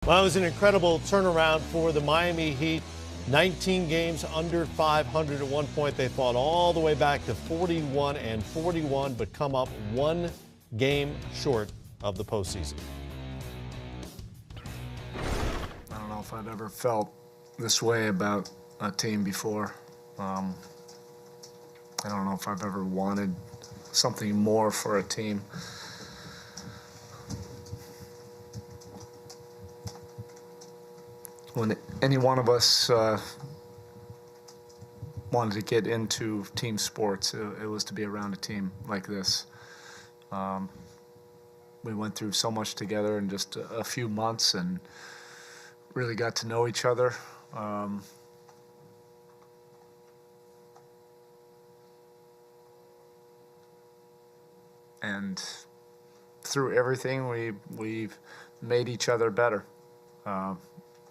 Well, it was an incredible turnaround for the Miami Heat. 19 games under 500 at one point. They fought all the way back to 41-41, but come up one game short of the postseason. I don't know if I've ever felt this way about a team before. I don't know if I've ever wanted something more for a team. When any one of us wanted to get into team sports, it was to be around a team like this. We went through so much together in just a few months and really got to know each other. And through everything, we've made each other better.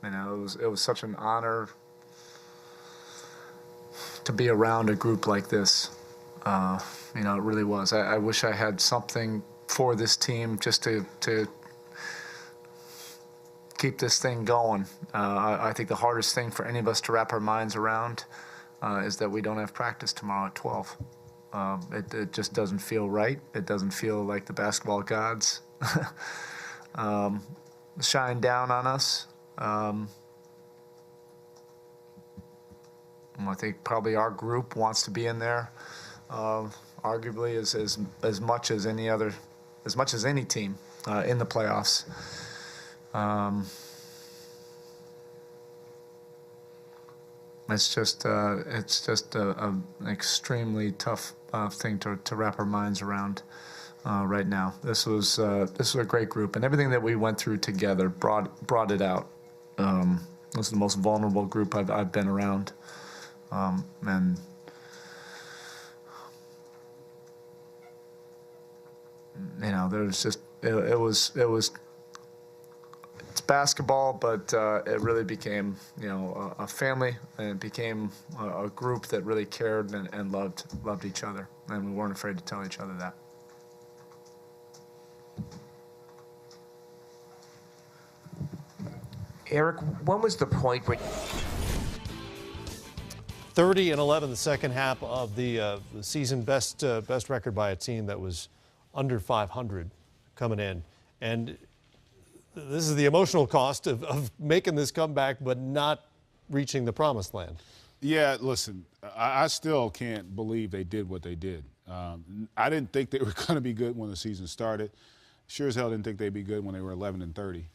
You know, it was such an honor to be around a group like this. You know, it really was. I wish I had something for this team just to keep this thing going. I think the hardest thing for any of us to wrap our minds around is that we don't have practice tomorrow at 12. It just doesn't feel right. It doesn't feel like the basketball gods shine down on us. I think probably our group wants to be in there, arguably as much as any team in the playoffs. It's just an extremely tough thing to wrap our minds around right now. This was a great group, and everything that we went through together brought it out. This is the most vulnerable group I've been around, and you know, there's just it was. It's basketball, but it really became, you know, a family, and it became a group that really cared and loved each other, and we weren't afraid to tell each other that. Eric, when was the point where 30-11, the second half of the season, best record by a team that was under 500 coming in, and this is the emotional cost of making this comeback but not reaching the promised land. Yeah, listen, I still can't believe they did what they did. I didn't think they were going to be good when the season started. Sure as hell didn't think they'd be good when they were 11-30.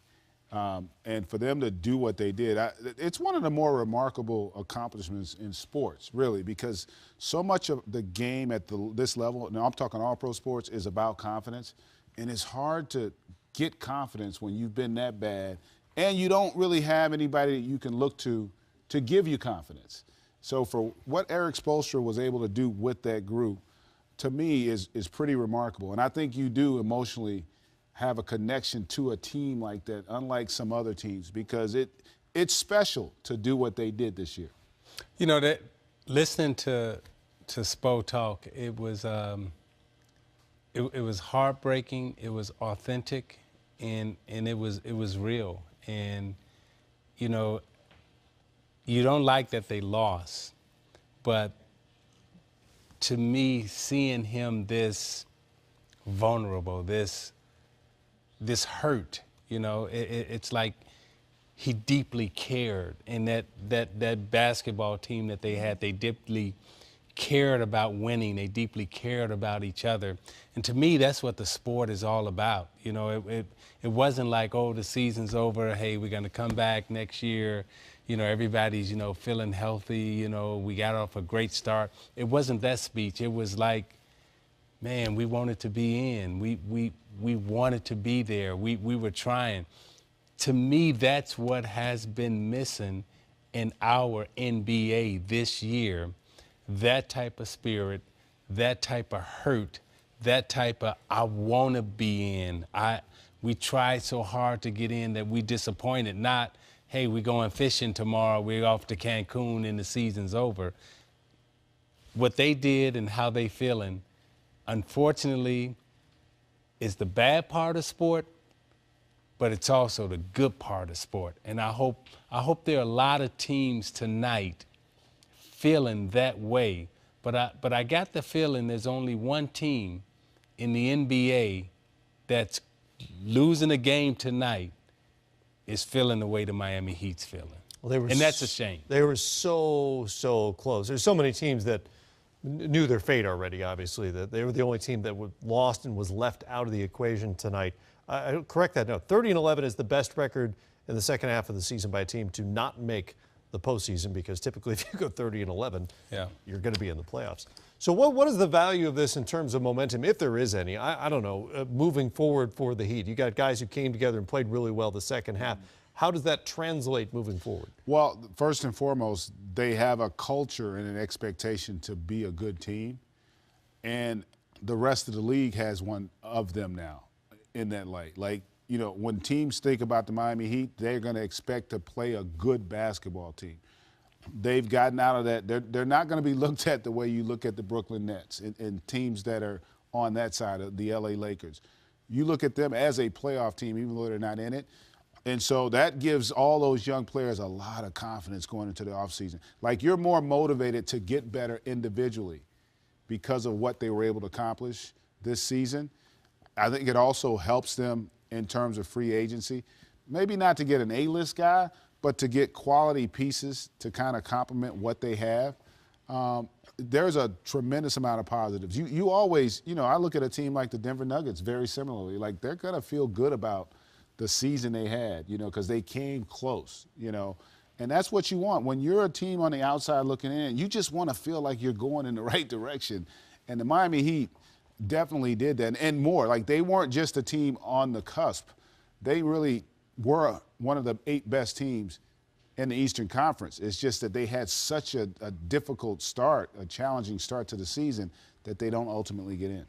And for them to do what they did, it's one of the more remarkable accomplishments in sports, really, because so much of the game at this level, now I'm talking all pro sports, is about confidence. And it's hard to get confidence when you've been that bad and you don't really have anybody that you can look to give you confidence. So for what Erik Spoelstra was able to do with that group, to me, is pretty remarkable. And I think you do emotionally have a connection to a team like that, unlike some other teams, because it's special to do what they did this year. You know, that listening to Spo talk, it was heartbreaking, it was authentic, and it was real. And you know, you don't like that they lost, but to me, seeing him this vulnerable, this hurt, you know, it's like he deeply cared. And that basketball team that they had, they deeply cared about winning. They deeply cared about each other. And to me, that's what the sport is all about. You know, it wasn't like, oh, the season's over. Hey, we're going to come back next year. You know, everybody's, you know, feeling healthy. You know, we got off a great start. It wasn't that speech. It was like, man, we wanted to be in. We wanted to be there. We were trying. To me, that's what has been missing in our NBA this year. That type of spirit, that type of hurt, that type of I want to be in. We tried so hard to get in that we disappointed. Not, hey, we're going fishing tomorrow, we're off to Cancun and the season's over. What they did and how they feeling, unfortunately, is the bad part of sport, but it's also the good part of sport. And I hope there are a lot of teams tonight feeling that way. But I got the feeling there's only one team in the NBA that's losing a game tonight is feeling the way the Miami Heat's feeling. Well, and that's a shame. They were so close. There's so many teams that knew their fate already, obviously, that they were the only team that lost and was left out of the equation tonight. I correct that now. 30-11 is the best record in the second half of the season by a team to not make the postseason, because typically if you go 30-11, you're going to be in the playoffs. So what is the value of this in terms of momentum, if there is any? I don't know, moving forward for the Heat. You got guys who came together and played really well the second half. How does that translate moving forward? Well, first and foremost, they have a culture and an expectation to be a good team, and the rest of the league has one of them now in that light. Like, you know, when teams think about the Miami Heat, they're going to expect to play a good basketball team. They've gotten out of that. They're not going to be looked at the way you look at the Brooklyn Nets and teams that are on that side of the LA Lakers. You look at them as a playoff team, even though they're not in it. And so that gives all those young players a lot of confidence going into the offseason. Like, you're more motivated to get better individually because of what they were able to accomplish this season. I think it also helps them in terms of free agency. Maybe not to get an A-list guy, but to get quality pieces to kind of complement what they have. There's a tremendous amount of positives. You always, you know, I look at a team like the Denver Nuggets very similarly. Like, they're going to feel good about the season they had, you know, because they came close, you know. And that's what you want. When you're a team on the outside looking in, you just want to feel like you're going in the right direction. And the Miami Heat definitely did that, and more. Like, they weren't just a team on the cusp. They really were one of the 8 best teams in the Eastern Conference. It's just that they had such a difficult start, a challenging start to the season, that they don't ultimately get in.